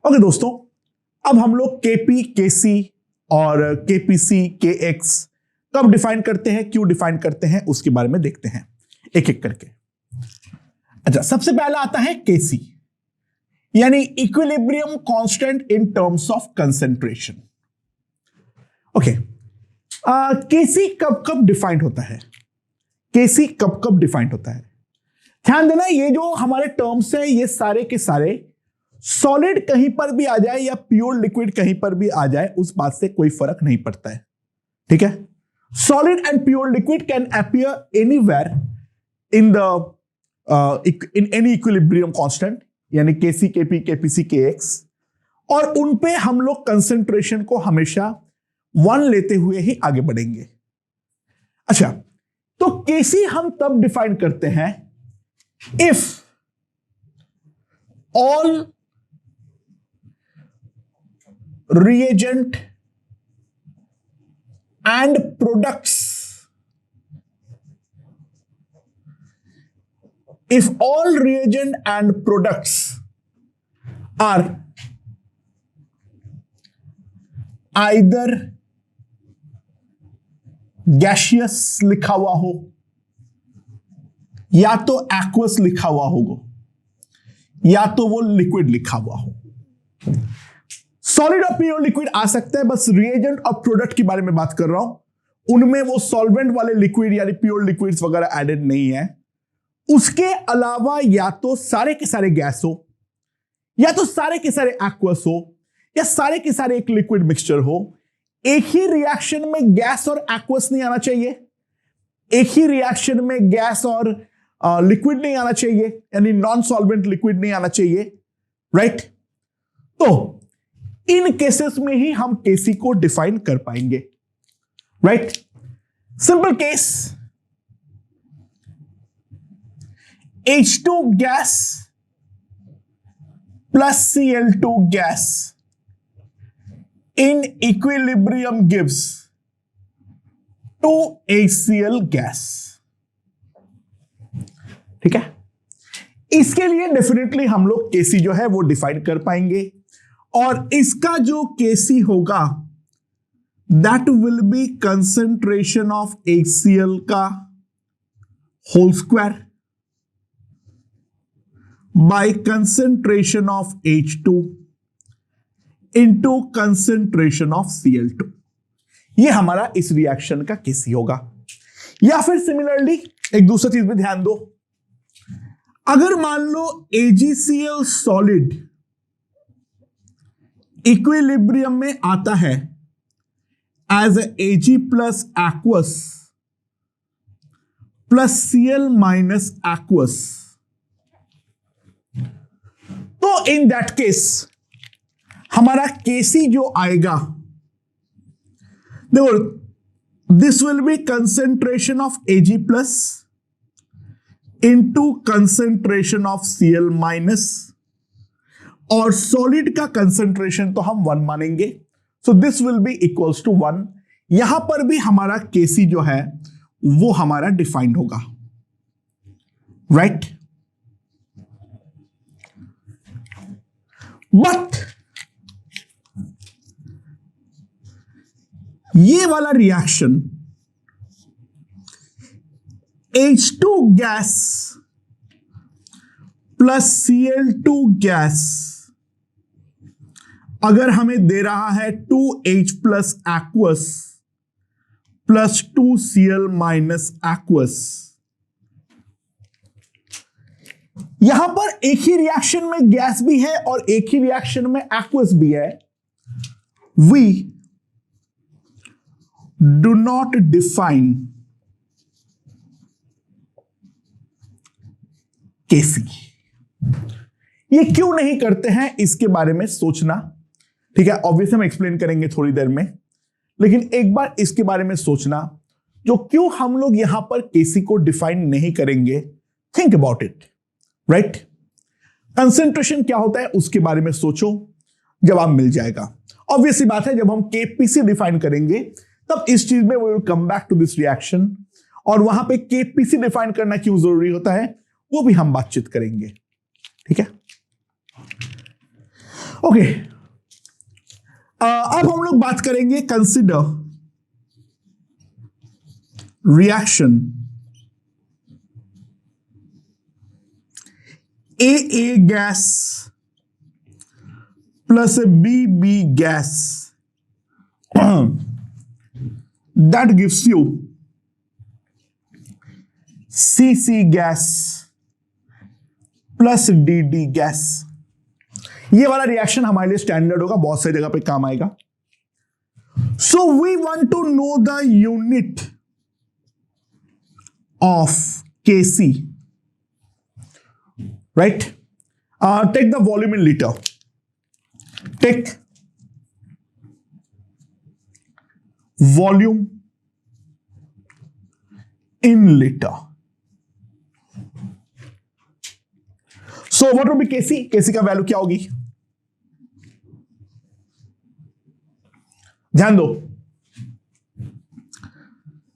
Okay दोस्तों, अब हम लोग केपी, केसी और केपीसी, केएक्स कब डिफाइन करते हैं, क्यों डिफाइन करते हैं, उसके बारे में देखते हैं एक एक करके। अच्छा, सबसे पहला आता है केसी, यानी equilibrium constant in terms of concentration. Okay, K C कब कब डिफाइंड होता है, केसी कब कब डिफाइंड होता है? ध्यान देना, ये जो हमारे टर्म्स है ये सारे के सारे सॉलिड कहीं पर भी आ जाए या प्योर लिक्विड कहीं पर भी आ जाए, उस बात से कोई फर्क नहीं पड़ता है। ठीक है, solid and pure liquid can appear anywhere in the in any equilibrium constant, यानी केसी, केपी, केपीसी, केएक्स, और उन पे हम लोग कंसेंट्रेशन को हमेशा 1 लेते हुए ही आगे बढ़ेंगे। अच्छा, तो केसी हम तब डिफाइन करते हैं if all reagent and products, if all reagent and products are either gaseous लिखा हुआ हो या तो aqueous लिखा हुआ होगा या तो वो लिक्विड लिखा हुआ हो। सॉलिड और प्योर लिक्विड आ सकता है, बस रिएजेंट और प्रोडक्ट के बारे में बात कर रहा हूं, उनमें वो सॉल्वेंट वाले लिक्विड यानी प्योर लिक्विड्स वगैरह एडेड नहीं है। उसके अलावा या तो सारे के सारे गैस हो, या तो सारे के सारे एक्वस हो, या सारे के सारे एक लिक्विड मिक्सचर हो। एक ही रिएक्शन में गैस और एक्वस नहीं आना चाहिए, एक ही रिएक्शन में गैस और लिक्विड नहीं आना चाहिए, यानी नॉन सॉल्वेंट लिक्विड नहीं आना चाहिए, राइट? तो इन केसेस में ही हम केसी को डिफाइन कर पाएंगे, right? Simple case, H2 gas plus Cl2 gas in equilibrium gives 2HCl gas. ठीक है, इसके लिए डेफिनेटली हम लोग केसी जो है वो डिफाइन कर पाएंगे, और इसका जो केसी होगा that will be concentration of HCl का whole square by concentration of H2 into concentration of Cl2। ये हमारा इस रिएक्शन का केसी होगा। या फिर सिमिलरली एक दूसरी चीज भी ध्यान दो, अगर मान लो AgCl सॉलिड इक्विलिब्रियम में आता है as Ag plus aqueous plus Cl minus aqueous, तो इन दैट केस हमारा केसी जो आएगा, देखो, this will be concentration of Ag plus into concentration of Cl minus, और सॉलिड का कंसेंट्रेशन तो हम 1 मानेंगे, so this will be equals to 1। यहां पर भी हमारा केसी जो है वो हमारा डिफाइंड होगा, राइट? बट ये वाला reaction H2 gas plus Cl2 gas अगर हमें दे रहा है 2H plus aqueous plus 2Cl minus aqueous, यहां पर एक ही रिएक्शन में गैस भी है और एक ही रिएक्शन में एक्वस भी है। वी डू नॉट डिफाइन केसी। ये क्यों नहीं करते हैं इसके बारे में सोचना, ठीक है, ऑब्वियसली हम एक्सप्लेन करेंगे थोड़ी देर में, लेकिन एक बार इसके बारे में सोचना, जो क्यों हम लोग यहां पर केसी को डिफाइन नहीं करेंगे। Think about it, right? Concentration क्या होता है उसके बारे में सोचो, जवाब मिल जाएगा। ऑब्वियसली बात है, जब हम केपीसी डिफाइन करेंगे तब इस चीज में we will come back to this reaction, और वहां पे केपीसी डिफाइन करना क्यों जरूरी होता है वो भी हम बातचीत करेंगे, ठीक है? ओके, अब हम लोग बात करेंगे consider reaction AA gas plus BB gas that gives you CC gas plus DD gas. ये वाला रिएक्शन हमारे लिए स्टैंडर्ड होगा, बहुत सारी जगह पे काम आएगा। So we want to know the unit of Kc, right? Take the volume in liter. Take volume in liter. So what will be Kc? Kc का वैल्यू क्या होगी? ध्यान दो,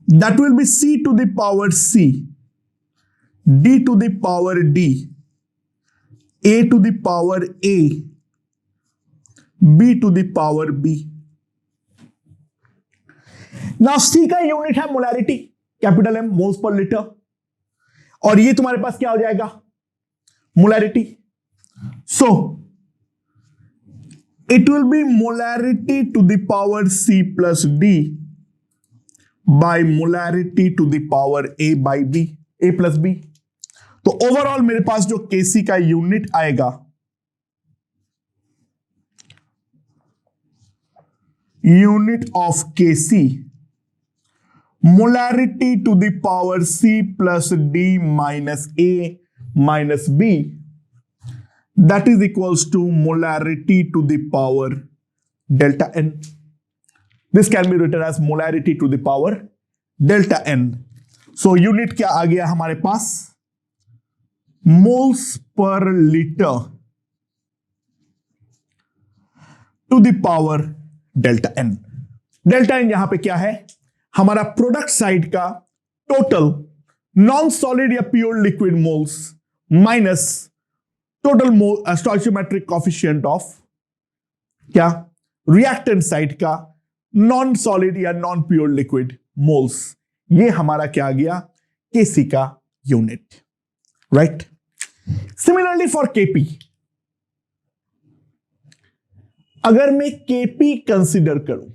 that will be C to the power C, D to the power D, A to the power A, B to the power B। Now C का unit है molarity, capital M, moles per litre, और ये तुम्हारे पास क्या हो जाएगा? Molarity. So it will be molarity to the power C plus D by molarity to the power A by B, A plus B। तो ओवरऑल मेरे पास जो Kc का यूनिट आएगा, unit of Kc molarity to the power C plus D minus A minus B, that is equals to molarity to the power delta N. This can be written as molarity to the power delta N. So unit क्या आ गया हमारे पास? Moles per litre to the power delta N। Delta N यहां पे क्या है? हमारा प्रोडक्ट साइड का टोटल नॉन सॉलिड या pure liquid moles minus total stoichiometric coefficient of क्या? रिएक्टेंट साइड का नॉन सॉलिड या नॉन प्योर लिक्विड मोल्स। ये हमारा क्या आ गया? Kc का unit, right? Similarly for Kp, अगर मैं Kp कंसिडर करूं,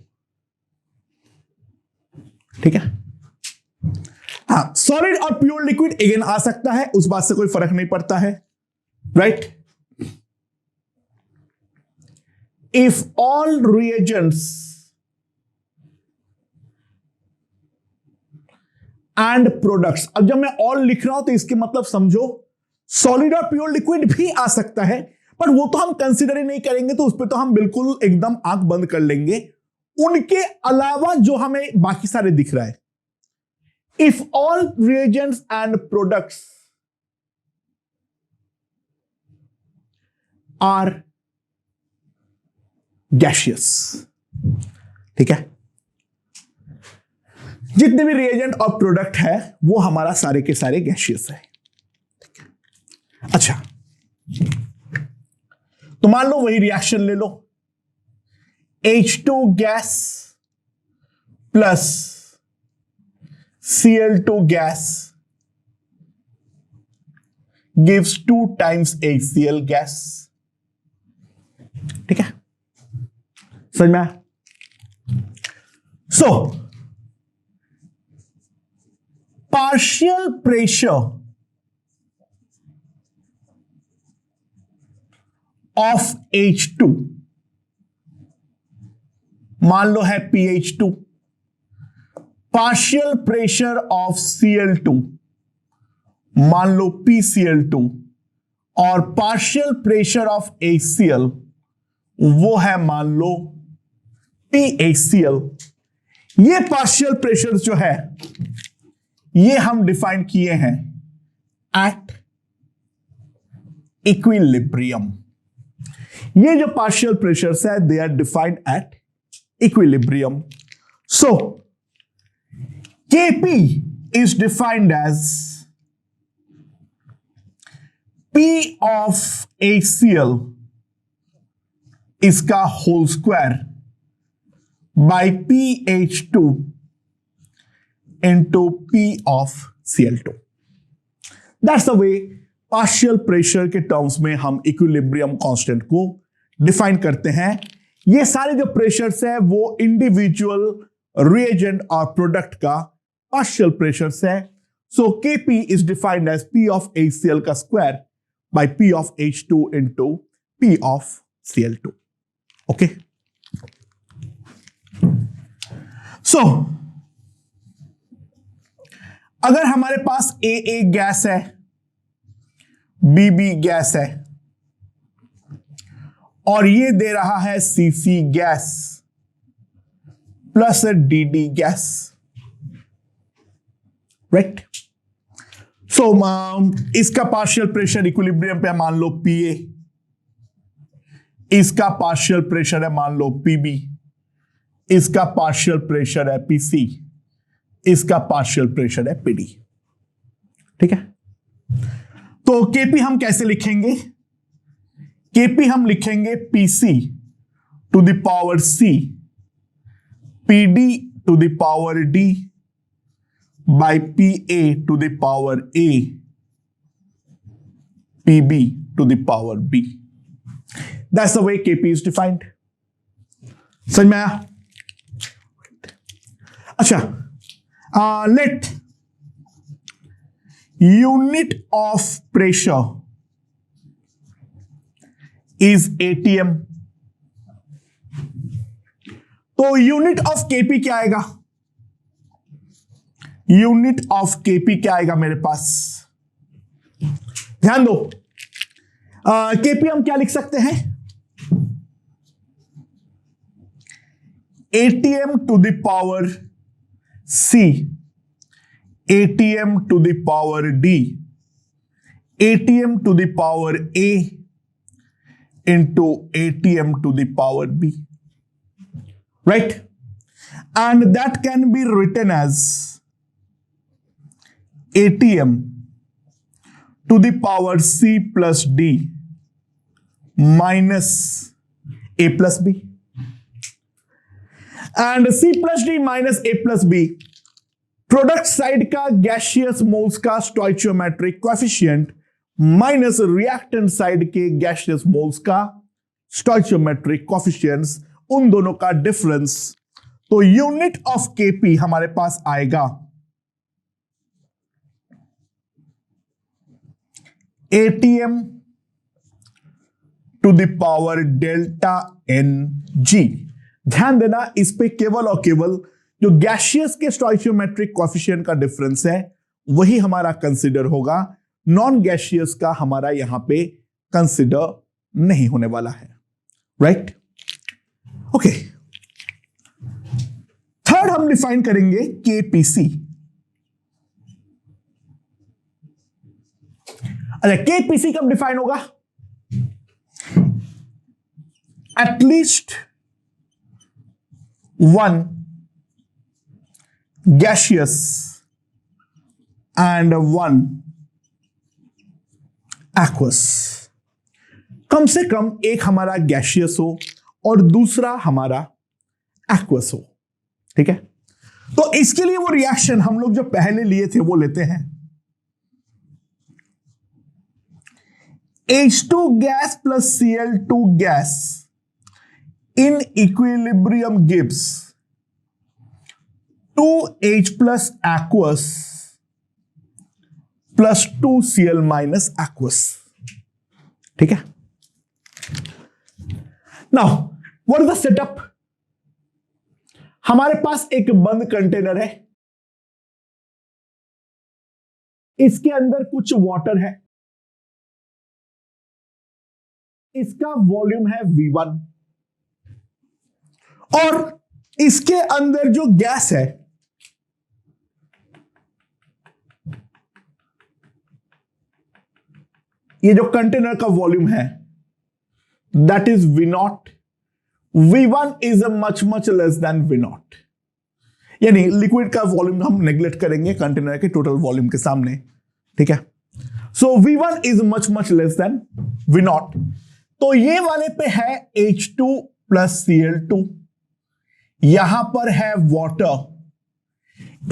ठीक है, हाँ, सॉलिड और प्योर लिक्विड अगेन आ सकता है, उस बात से कोई फर्क नहीं पड़ता है, right? If all reagents and products, अब जब मैं ऑल लिख रहा हूं तो इसके मतलब समझो सॉलिड और प्योर लिक्विड भी आ सकता है, पर वो तो हम कंसिडर ही नहीं करेंगे, तो उस पर तो हम बिल्कुल एकदम आंख बंद कर लेंगे। उनके अलावा जो हमें बाकी सारे दिख रहा है, if all reagents and products are gaseous, ठीक है, जितने भी रिएजेंट और प्रोडक्ट है वो हमारा सारे के सारे गैसियस है, ठीक है। अच्छा, तो मान लो वही रिएक्शन ले लो, H2 gas plus Cl2 gas gives 2 times HCl gas, ठीक है, समझ में आया? So partial pressure of H2 मान लो है pH2, partial pressure of Cl2 मान लो PCl2, और पार्शियल प्रेशर ऑफ HCl वो है मान लो PHCl। ये पार्शियल प्रेशर जो है ये हम डिफाइन किए हैं एट इक्विलिब्रियम। ये जो पार्शियल प्रेशर्स है they are defined at equilibrium. So Kp is defined as P of HCl इसका whole square by PH2 into P of Cl2. That's the way partial pressure के terms में हम equilibrium constant को define करते हैं। ये सारे जो प्रेशर्स है वो इंडिविजुअल रिएजेंट और प्रोडक्ट का पार्शियल प्रेशर्स है। So Kp is defined as P of HCl का square by P of H2 into P of Cl2. Okay, so अगर हमारे पास AA गैस है, BB गैस है और ये दे रहा है CC gas plus DD gas, right. So इसका पार्शियल प्रेशर इक्विलिब्रियम पे मान लो PA, इसका पार्शियल प्रेशर है मान लो PB, इसका पार्शियल प्रेशर है PC, इसका पार्शियल प्रेशर है PD, ठीक है। तो Kp हम कैसे लिखेंगे? Kp हम लिखेंगे PC to the power C PD to the power D by PA to the power A PB to the power B. That's the way Kp is defined. समझ में आया? अच्छा, let unit of pressure is ATM. तो unit of Kp क्या आएगा? Unit of Kp क्या आएगा मेरे पास? ध्यान दो, Kp हम क्या लिख सकते हैं? ATM to the power C, ATM to the power D, ATM to the power A into ATM to the power B, right? And that can be written as ATM to the power C plus D minus A plus B. And C plus D minus A plus B product side का gaseous moles का स्टोइचियोमेट्रिक coefficient minus reactant side के gaseous moles का स्टोइचियोमेट्रिक coefficients, उन दोनों का difference. तो unit of Kp हमारे पास आएगा ATM to the power delta Ng। ध्यान देना, इस पे केवल और केवल जो गैसियस के स्टोइचियोमेट्रिक कोएफिशिएंट का डिफरेंस है वही हमारा कंसीडर होगा, नॉन गैसियस का हमारा यहां पे कंसीडर नहीं होने वाला है, राइट। ओके, थर्ड हम डिफाइन करेंगे KPC। अच्छा, KPC कब डिफाइन होगा? At least one gaseous and one aqueous। कम से कम एक हमारा गैसियस हो और दूसरा हमारा एक्वस हो, ठीक है। तो इसके लिए वो रिएक्शन हम लोग जो पहले लिए थे वो लेते हैं। H2 gas plus Cl2 gas in equilibrium gives 2H plus aqueous plus 2Cl minus aqueous, ठीक है। Now what is the setup? हमारे पास एक बंद कंटेनर है, इसके अंदर कुछ वाटर है, इसका वॉल्यूम है V1 और इसके अंदर जो गैस है ये जो कंटेनर का वॉल्यूम है that is V0। V1 is much much less than V0, यानी लिक्विड का वॉल्यूम हम नेग्लेक्ट करेंगे कंटेनर के टोटल वॉल्यूम के सामने, ठीक है। सो V1 is much much less than V0 तो ये वाले पे है H2 प्लस Cl2, यहां पर है वाटर।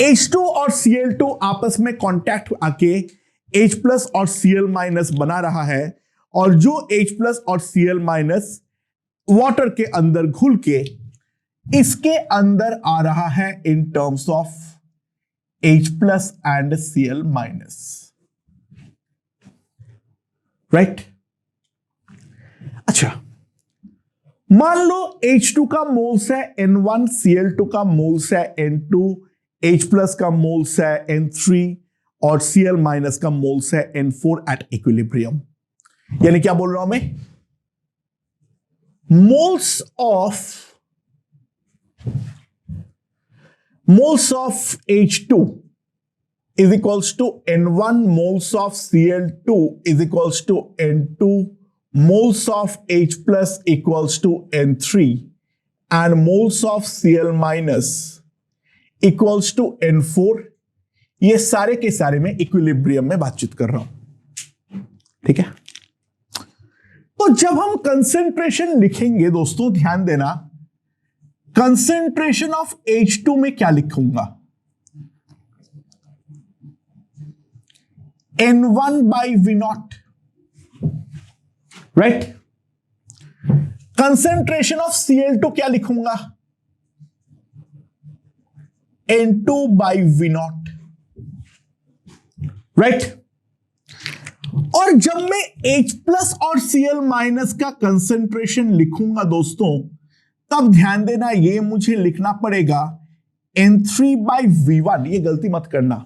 H2 और Cl2 आपस में कांटेक्ट आके H प्लस और Cl माइनस बना रहा है, और जो H प्लस और Cl माइनस वाटर के अंदर घुल के इसके अंदर आ रहा है इन terms of H plus and Cl minus, right. अच्छा, मान लो H2 का मोल्स है N1, Cl2 का मोल्स है N2, H प्लस का मोल्स है N3 और Cl माइनस का मोल्स है N4 एट इक्विलिब्रियम। यानी क्या बोल रहा हूं मैं, moles of H2 is equals to N1 moles of Cl2 is equals to N2 moles of H plus equals to N3 and moles of Cl minus equals to N4। ये सारे के सारे में इक्विलिब्रियम में बातचीत कर रहा हूं, ठीक है। तो जब हम कंसेंट्रेशन लिखेंगे दोस्तों, ध्यान देना, कंसेंट्रेशन ऑफ H2 में क्या लिखूंगा, N1 by V0, right. Concentration of Cl2 क्या लिखूंगा, N2 by V0, राइट। और जब मैं H प्लस और Cl माइनस का कंसेंट्रेशन लिखूंगा दोस्तों, तब ध्यान देना ये मुझे लिखना पड़ेगा N3 by V1, ये गलती मत करना।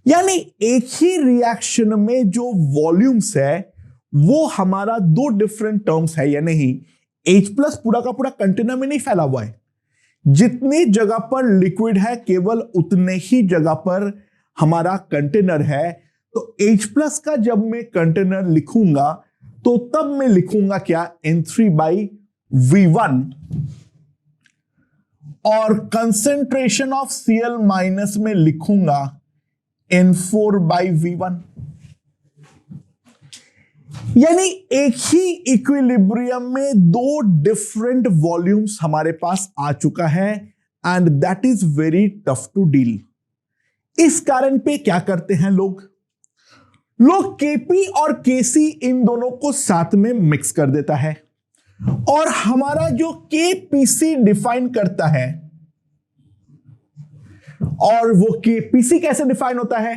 यानी एक ही रिएक्शन में जो वॉल्यूम्स है वो हमारा दो डिफरेंट टर्म्स है या नहीं। H प्लस पूरा का पूरा कंटेनर में नहीं फैला हुआ है, जितनी जगह पर लिक्विड है केवल उतने ही जगह पर हमारा कंटेनर है। तो H प्लस का जब मैं कंटेनर लिखूंगा तो तब मैं लिखूंगा क्या, N3 by V1, और कंसेंट्रेशन ऑफ Cl माइनस में लिखूंगा N4 by V1। यानी एक ही इक्विलिब्रियम में दो डिफरेंट वॉल्यूम्स हमारे पास आ चुका है, and that is very tough to deal. इस कारण पे क्या करते हैं लोग Kp और Kc इन दोनों को साथ में मिक्स कर देता है, और हमारा जो Kpc डिफाइन करता है, और वो Kpc कैसे डिफाइन होता है,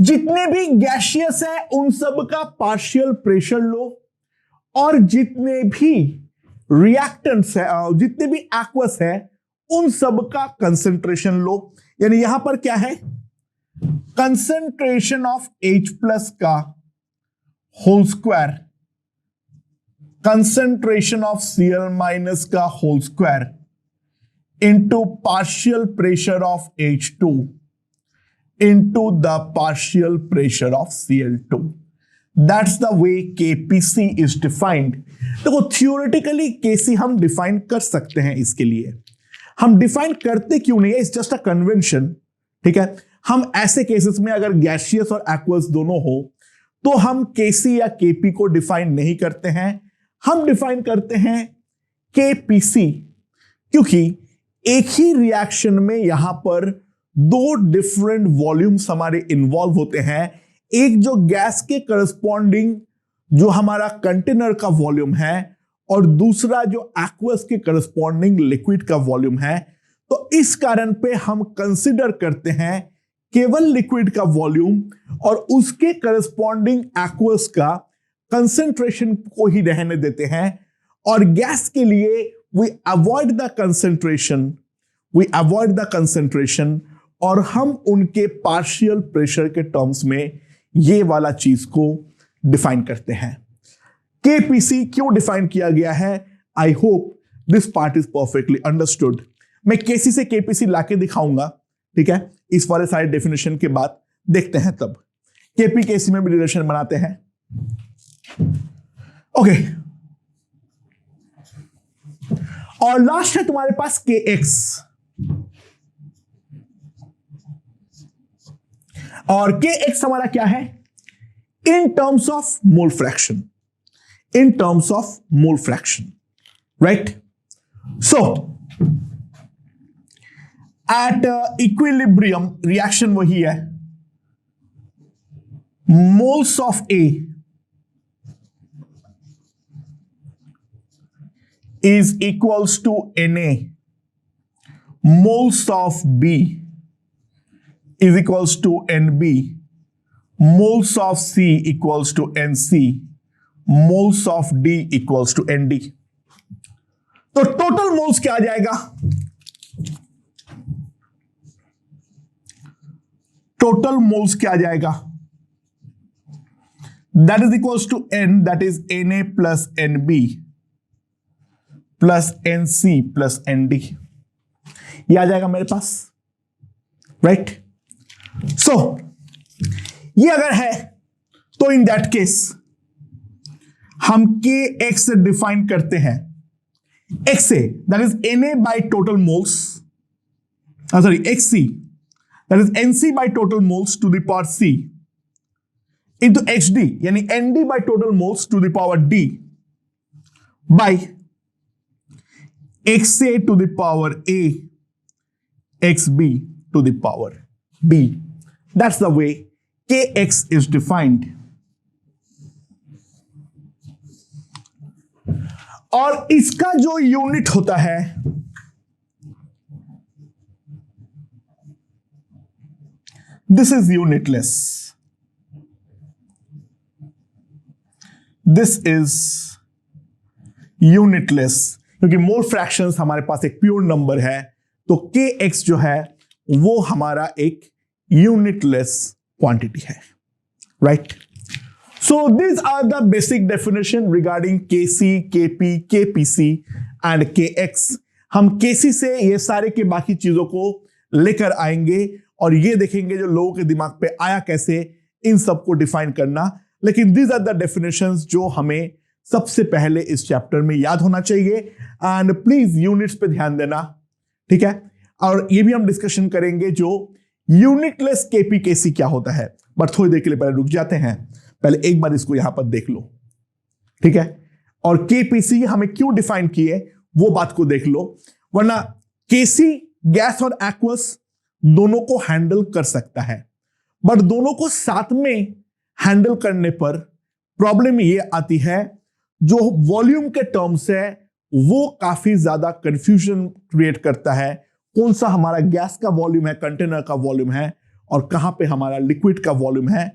जितने भी गैसियस है उन सब का पार्शियल प्रेशर लो, और जितने भी रिएक्टेंट्स है, जितने भी एक्वस है उन सब का कंसेंट्रेशन लो। यानी यहां पर क्या है, कंसेंट्रेशन ऑफ H प्लस का whole square, concentration of Cl minus का whole square into partial pressure of H2 into the partial pressure of Cl2। That's the way Kpc is defined। देखो थियोरेटिकली Kc हम define कर सकते हैं, इसके लिए हम डिफाइन करते क्यों नहीं है, इट्स जस्ट अ कन्वेंशन, ठीक है। हम ऐसे केसेस में अगर गैसियस और एक्वस दोनों हो तो हम Kc या Kp को डिफाइन नहीं करते हैं, हम डिफाइन करते हैं Kpc, क्योंकि एक ही रिएक्शन में यहां पर दो डिफरेंट वॉल्यूम्स हमारे इन्वॉल्व होते हैं। एक जो गैस के करस्पॉन्डिंग जो हमारा कंटेनर का वॉल्यूम है, और दूसरा जो एक्वस के करस्पॉन्डिंग लिक्विड का वॉल्यूम है। तो इस कारण पे हम कंसिडर करते हैं केवल लिक्विड का वॉल्यूम और उसके करस्पॉन्डिंग एक्वस का कंसेंट्रेशन को ही रहने देते हैं, और गैस के लिए we avoid the concentration और हम उनके पार्शियल प्रेशर के टर्म्स में ये वाला चीज को डिफाइन करते हैं। Kpc क्यों डिफाइन किया गया है, I hope this part is perfectly understood. मैं Kc से Kpc लाके दिखाऊंगा, ठीक है। इस वाले सारे डेफिनेशन के बाद देखते हैं, तब Kp Kc में भी रिलेशन बनाते हैं। ओके, और लास्ट है तुम्हारे पास Kx, और Kx हमारा क्या है, इन terms of mole fraction. in terms of mole fraction, right? So at equilibrium reaction वही है, moles of A is equals to Na, moles of B is equals to Nb, moles of C equals to Nc, moles of D equals to Nd. तो total moles क्या आ जाएगा? Total moles क्या आ जाएगा? That is equals to N, that is Na plus Nb plus Nc plus Nd. ये आ जाएगा मेरे पास, राइट? सो ये अगर है तो इन दैट केस हम Kx डिफाइन करते हैं Xa, that is Na by total moles, Xc, that is Nc by total moles to the power C into Hd, यानी Nd by total moles to the power D by Xa to the power A, Xb to the power B. That's the way Kx is defined. और इसका जो unit होता है this is unitless, this is unitless, क्योंकि मोल fractions हमारे पास एक pure number है, तो Kx जो है वो हमारा एक यूनिटलेस क्वांटिटी है, right? So these are the basic definition regarding Kc, Kp, Kpc and Kx. हम Kc से ये सारे के बाकी चीजों को लेकर आएंगे और ये देखेंगे जो लोगों के दिमाग पे आया कैसे इन सबको डिफाइन करना। लेकिन these are the definitions जो हमें सबसे पहले इस चैप्टर में याद होना चाहिए। एंड प्लीज यूनिट्स पे ध्यान देना, ठीक है? और ये भी हम डिस्कशन करेंगे जो यूनिटलेस Kp, Kc क्या होता है। बट थोड़ी देर के लिए पहले रुक जाते हैं, पहले एक बार इसको यहां पर देख लो, ठीक है? और Kpc हमें क्यों डिफाइन किए वो बात को देख लो, वरना Kc गैस और एक्वस दोनों को हैंडल कर सकता है, बट दोनों को साथ में हैंडल करने पर प्रॉब्लम ये आती है जो वॉल्यूम के टर्म्स है वो काफी ज्यादा कंफ्यूजन क्रिएट करता है। कौन सा हमारा गैस का वॉल्यूम है, कंटेनर का वॉल्यूम है, और कहां पे हमारा लिक्विड का वॉल्यूम है।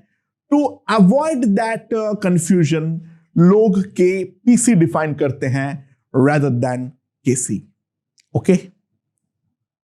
टू अवॉइड दैट कंफ्यूजन लोग Kpc डिफाइन करते हैं rather than Kc, ओके?